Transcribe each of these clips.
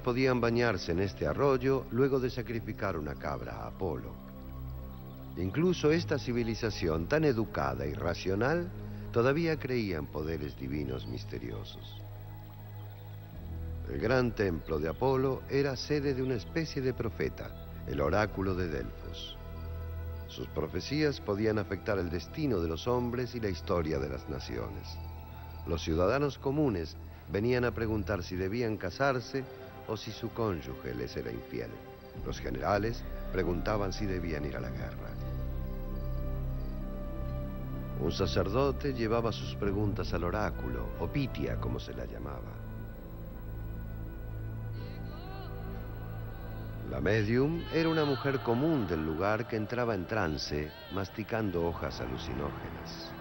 podían bañarse en este arroyo luego de sacrificar una cabra a Apolo. Incluso esta civilización tan educada y racional todavía creía en poderes divinos misteriosos. El gran templo de Apolo era sede de una especie de profeta, el oráculo de Delfos. Sus profecías podían afectar el destino de los hombres y la historia de las naciones. Los ciudadanos comunes venían a preguntar si debían casarse o si su cónyuge les era infiel. Los generales preguntaban si debían ir a la guerra. Un sacerdote llevaba sus preguntas al oráculo, o Pitia, como se la llamaba. La medium era una mujer común del lugar que entraba en trance, masticando hojas alucinógenas.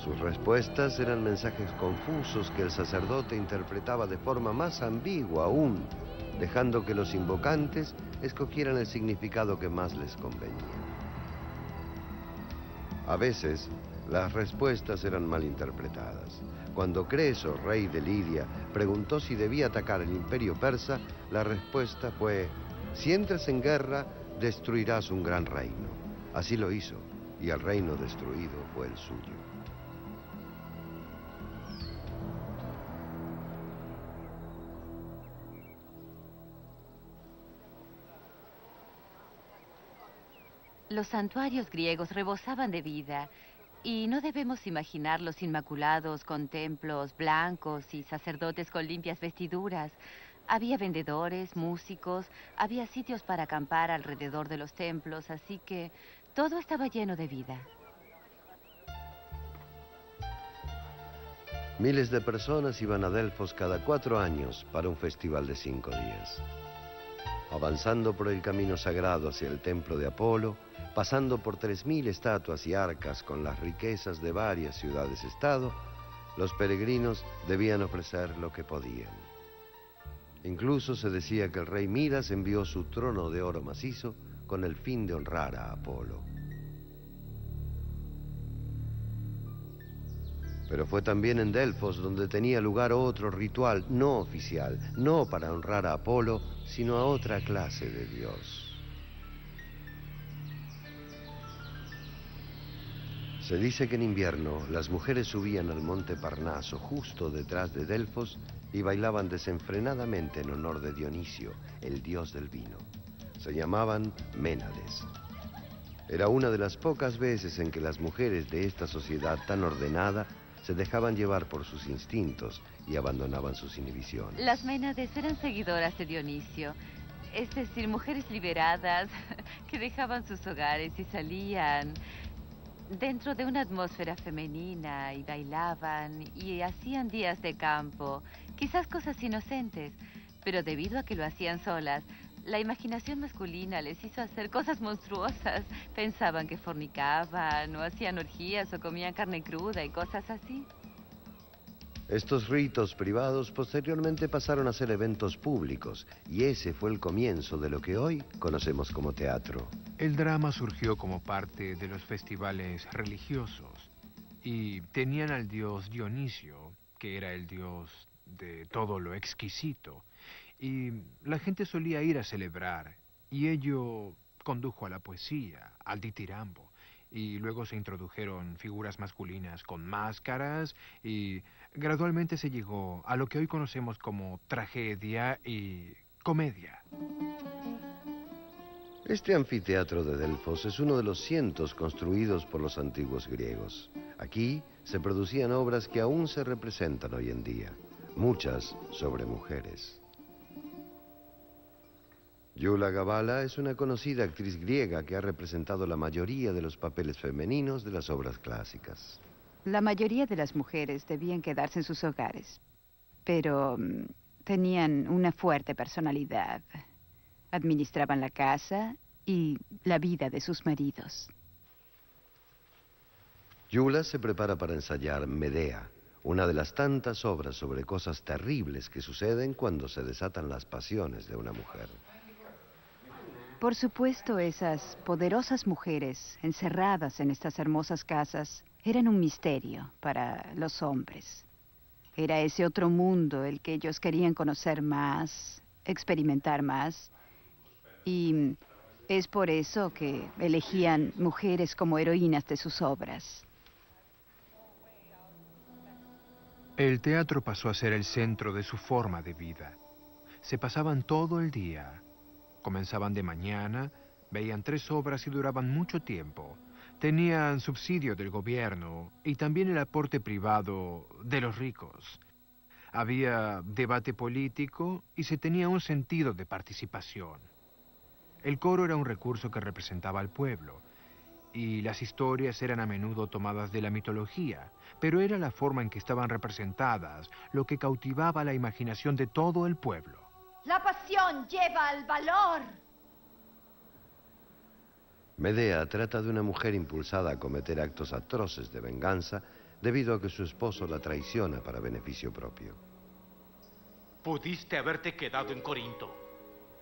Sus respuestas eran mensajes confusos que el sacerdote interpretaba de forma más ambigua aún, dejando que los invocantes escogieran el significado que más les convenía. A veces, las respuestas eran malinterpretadas. Cuando Creso, rey de Lidia, preguntó si debía atacar el imperio persa, la respuesta fue: si entras en guerra, destruirás un gran reino. Así lo hizo, y el reino destruido fue el suyo. Los santuarios griegos rebosaban de vida, y no debemos imaginarlos inmaculados con templos blancos y sacerdotes con limpias vestiduras. Había vendedores, músicos, había sitios para acampar alrededor de los templos, así que todo estaba lleno de vida. Miles de personas iban a Delfos cada 4 años para un festival de 5 días. Avanzando por el camino sagrado hacia el templo de Apolo, pasando por 3000 estatuas y arcas con las riquezas de varias ciudades-estado, los peregrinos debían ofrecer lo que podían. Incluso se decía que el rey Midas envió su trono de oro macizo con el fin de honrar a Apolo. Pero fue también en Delfos donde tenía lugar otro ritual no oficial, no para honrar a Apolo, sino a otra clase de dios. Se dice que en invierno las mujeres subían al monte Parnaso justo detrás de Delfos y bailaban desenfrenadamente en honor de Dionisio, el dios del vino. Se llamaban Ménades. Era una de las pocas veces en que las mujeres de esta sociedad tan ordenada se dejaban llevar por sus instintos y abandonaban sus inhibiciones. Las Ménades eran seguidoras de Dionisio, es decir, mujeres liberadas que dejaban sus hogares y salían dentro de una atmósfera femenina y bailaban y hacían días de campo, quizás cosas inocentes, pero debido a que lo hacían solas, la imaginación masculina les hizo hacer cosas monstruosas. Pensaban que fornicaban, o hacían orgías, o comían carne cruda y cosas así. Estos ritos privados posteriormente pasaron a ser eventos públicos, y ese fue el comienzo de lo que hoy conocemos como teatro. El drama surgió como parte de los festivales religiosos, y tenían al dios Dionisio, que era el dios de todo lo exquisito, y la gente solía ir a celebrar, y ello condujo a la poesía, al ditirambo, y luego se introdujeron figuras masculinas con máscaras, y gradualmente se llegó a lo que hoy conocemos como tragedia y comedia. Este anfiteatro de Delfos es uno de los cientos construidos por los antiguos griegos. Aquí se producían obras que aún se representan hoy en día, muchas sobre mujeres. Iula Gabala es una conocida actriz griega que ha representado la mayoría de los papeles femeninos de las obras clásicas. La mayoría de las mujeres debían quedarse en sus hogares, pero tenían una fuerte personalidad. Administraban la casa y la vida de sus maridos. Iula se prepara para ensayar Medea, una de las tantas obras sobre cosas terribles que suceden cuando se desatan las pasiones de una mujer. Por supuesto, esas poderosas mujeres encerradas en estas hermosas casas eran un misterio para los hombres. Era ese otro mundo el que ellos querían conocer más, experimentar más. Y es por eso que elegían mujeres como heroínas de sus obras. El teatro pasó a ser el centro de su forma de vida. Se pasaban todo el día. Comenzaban de mañana, veían 3 obras y duraban mucho tiempo. Tenían subsidio del gobierno y también el aporte privado de los ricos. Había debate político y se tenía un sentido de participación. El coro era un recurso que representaba al pueblo, y las historias eran a menudo tomadas de la mitología, pero era la forma en que estaban representadas lo que cautivaba la imaginación de todo el pueblo. La pasión lleva al valor. Medea trata de una mujer impulsada a cometer actos atroces de venganza debido a que su esposo la traiciona para beneficio propio. Pudiste haberte quedado en Corinto.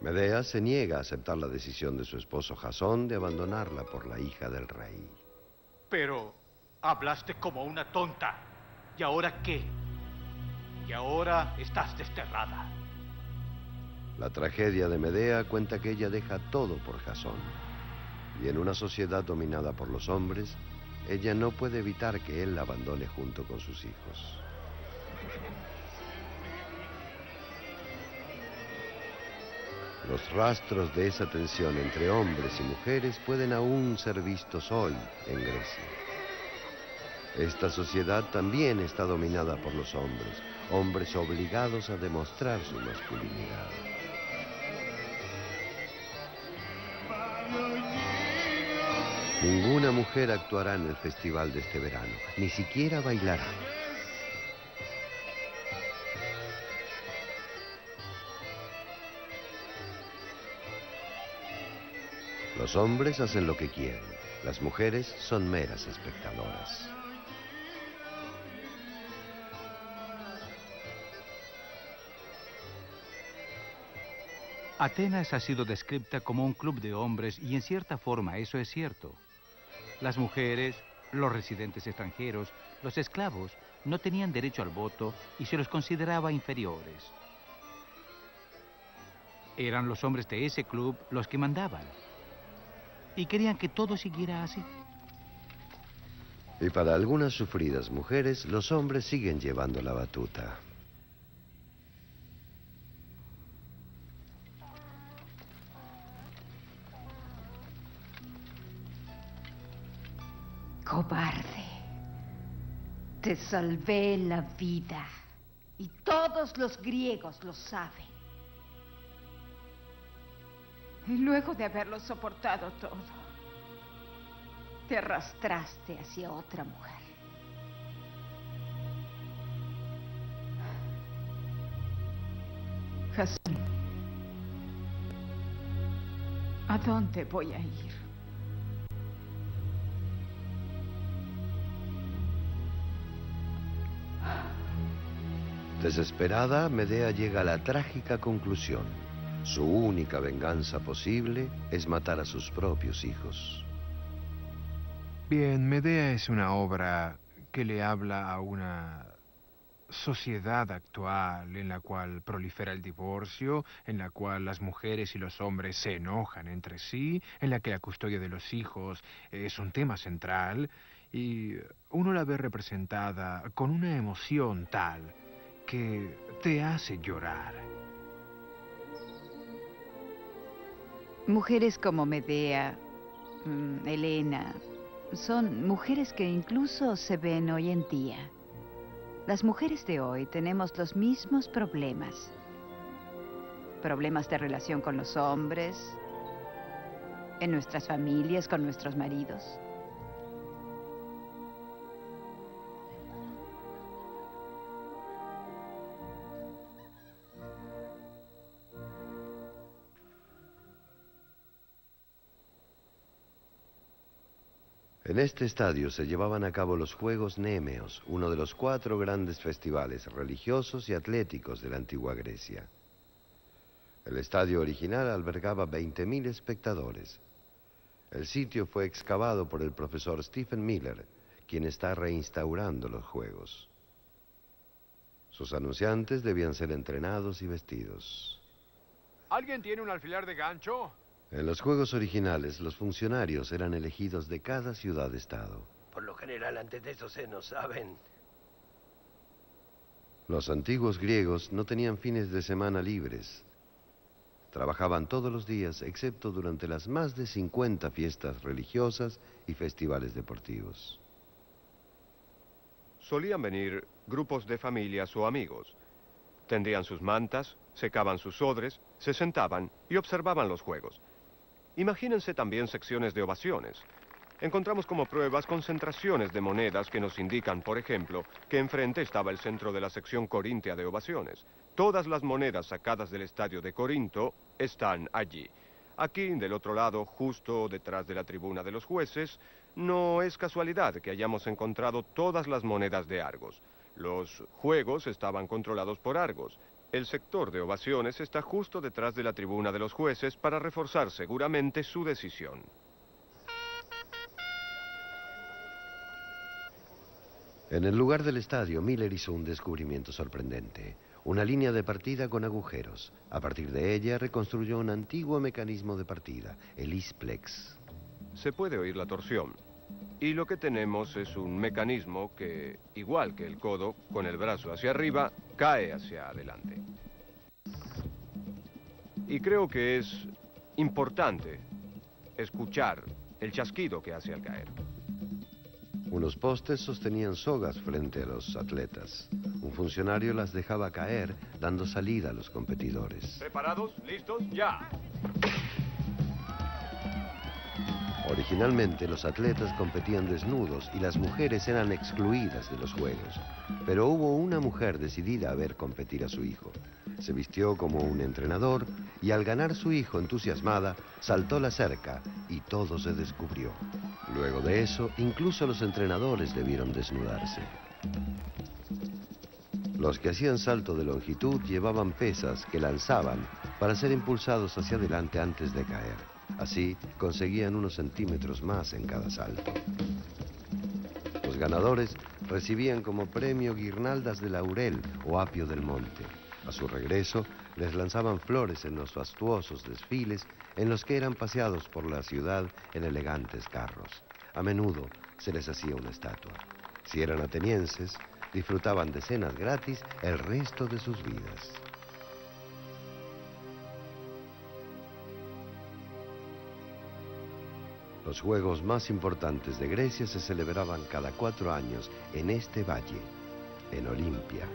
Medea se niega a aceptar la decisión de su esposo Jasón de abandonarla por la hija del rey. Pero hablaste como una tonta. ¿Y ahora qué? Y ahora estás desterrada. La tragedia de Medea cuenta que ella deja todo por Jasón. Y en una sociedad dominada por los hombres, ella no puede evitar que él la abandone junto con sus hijos. Los rastros de esa tensión entre hombres y mujeres pueden aún ser vistos hoy en Grecia. Esta sociedad también está dominada por los hombres, hombres obligados a demostrar su masculinidad. Ninguna mujer actuará en el festival de este verano, ni siquiera bailará. Los hombres hacen lo que quieren, las mujeres son meras espectadoras. Atenas ha sido descrita como un club de hombres y en cierta forma eso es cierto. Las mujeres, los residentes extranjeros, los esclavos no tenían derecho al voto y se los consideraba inferiores. Eran los hombres de ese club los que mandaban. Y querían que todo siguiera así. Y para algunas sufridas mujeres, los hombres siguen llevando la batuta. Cobarde. Te salvé la vida. Y todos los griegos lo saben. Y luego de haberlo soportado todo, te arrastraste hacia otra mujer. Jasón, ¿a dónde voy a ir? Desesperada, Medea llega a la trágica conclusión. Su única venganza posible es matar a sus propios hijos. Bien, Medea es una obra que le habla a una sociedad actual en la cual prolifera el divorcio, en la cual las mujeres y los hombres se enojan entre sí, en la que la custodia de los hijos es un tema central, y uno la ve representada con una emoción tal que te hace llorar. Mujeres como Medea, Helena, son mujeres que incluso se ven hoy en día. Las mujeres de hoy tenemos los mismos problemas. Problemas de relación con los hombres, en nuestras familias, con nuestros maridos. En este estadio se llevaban a cabo los Juegos Némeos, uno de los 4 grandes festivales religiosos y atléticos de la antigua Grecia. El estadio original albergaba 20.000 espectadores. El sitio fue excavado por el profesor Stephen Miller, quien está reinstaurando los juegos. Sus anunciantes debían ser entrenados y vestidos. ¿Alguien tiene un alfiler de gancho? En los juegos originales, los funcionarios eran elegidos de cada ciudad-estado. Por lo general, antes de eso se no saben. Los antiguos griegos no tenían fines de semana libres. Trabajaban todos los días, excepto durante las más de 50 fiestas religiosas y festivales deportivos. Solían venir grupos de familias o amigos. Tendían sus mantas, secaban sus odres, se sentaban y observaban los juegos. Imagínense también secciones de ovaciones. Encontramos como pruebas concentraciones de monedas que nos indican, por ejemplo, que enfrente estaba el centro de la sección corintia de ovaciones. Todas las monedas sacadas del estadio de Corinto están allí. Aquí, del otro lado, justo detrás de la tribuna de los jueces, no es casualidad que hayamos encontrado todas las monedas de Argos. Los juegos estaban controlados por Argos. El sector de ovaciones está justo detrás de la tribuna de los jueces para reforzar seguramente su decisión. En el lugar del estadio, Miller hizo un descubrimiento sorprendente. Una línea de partida con agujeros. A partir de ella reconstruyó un antiguo mecanismo de partida, el Isplex. Se puede oír la torsión. Y lo que tenemos es un mecanismo que, igual que el codo, con el brazo hacia arriba, cae hacia adelante. Y creo que es importante escuchar el chasquido que hace al caer. Unos postes sostenían sogas frente a los atletas. Un funcionario las dejaba caer, dando salida a los competidores. ¿Preparados? ¿Listos? ¡Ya! Originalmente, los atletas competían desnudos y las mujeres eran excluidas de los juegos. Pero hubo una mujer decidida a ver competir a su hijo. Se vistió como un entrenador y al ganar su hijo entusiasmada, saltó la cerca y todo se descubrió. Luego de eso, incluso los entrenadores debieron desnudarse. Los que hacían salto de longitud llevaban pesas que lanzaban para ser impulsados hacia adelante antes de caer. Así, conseguían unos centímetros más en cada salto. Los ganadores recibían como premio guirnaldas de laurel o apio del monte. A su regreso, les lanzaban flores en los fastuosos desfiles en los que eran paseados por la ciudad en elegantes carros. A menudo se les hacía una estatua. Si eran atenienses, disfrutaban de cenas gratis el resto de sus vidas. Los juegos más importantes de Grecia se celebraban cada 4 años en este valle, en Olimpia.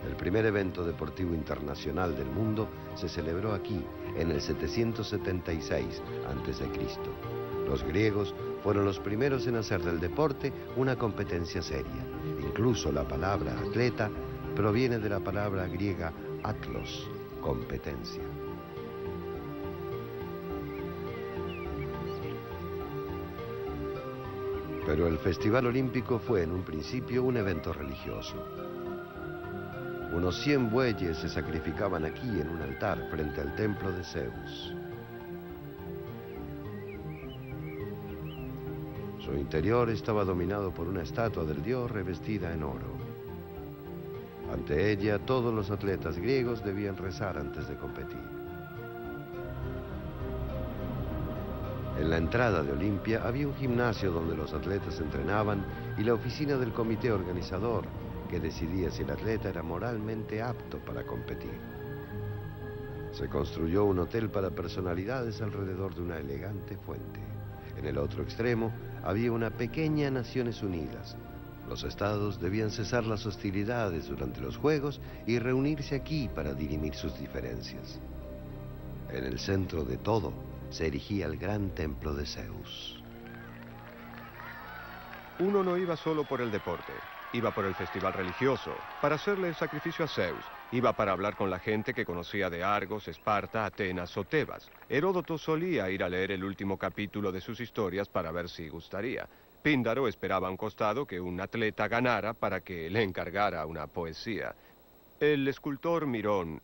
El primer evento deportivo internacional del mundo se celebró aquí, en el 776 a.C. Los griegos fueron los primeros en hacer del deporte una competencia seria. Incluso la palabra atleta proviene de la palabra griega atlos, competencia. Pero el Festival Olímpico fue en un principio un evento religioso. Unos 100 bueyes se sacrificaban aquí en un altar frente al templo de Zeus. Su interior estaba dominado por una estatua del dios revestida en oro. Ante ella, todos los atletas griegos debían rezar antes de competir. En la entrada de Olimpia había un gimnasio donde los atletas entrenaban y la oficina del comité organizador, que decidía si el atleta era moralmente apto para competir. Se construyó un hotel para personalidades alrededor de una elegante fuente. En el otro extremo había una pequeña Naciones Unidas. Los estados debían cesar las hostilidades durante los Juegos y reunirse aquí para dirimir sus diferencias. En el centro de todo se erigía el gran templo de Zeus. Uno no iba solo por el deporte. Iba por el festival religioso, para hacerle el sacrificio a Zeus. Iba para hablar con la gente que conocía de Argos, Esparta, Atenas o Tebas. Heródoto solía ir a leer el último capítulo de sus historias para ver si gustaría. Píndaro esperaba a un costado que un atleta ganara para que le encargara una poesía. El escultor Mirón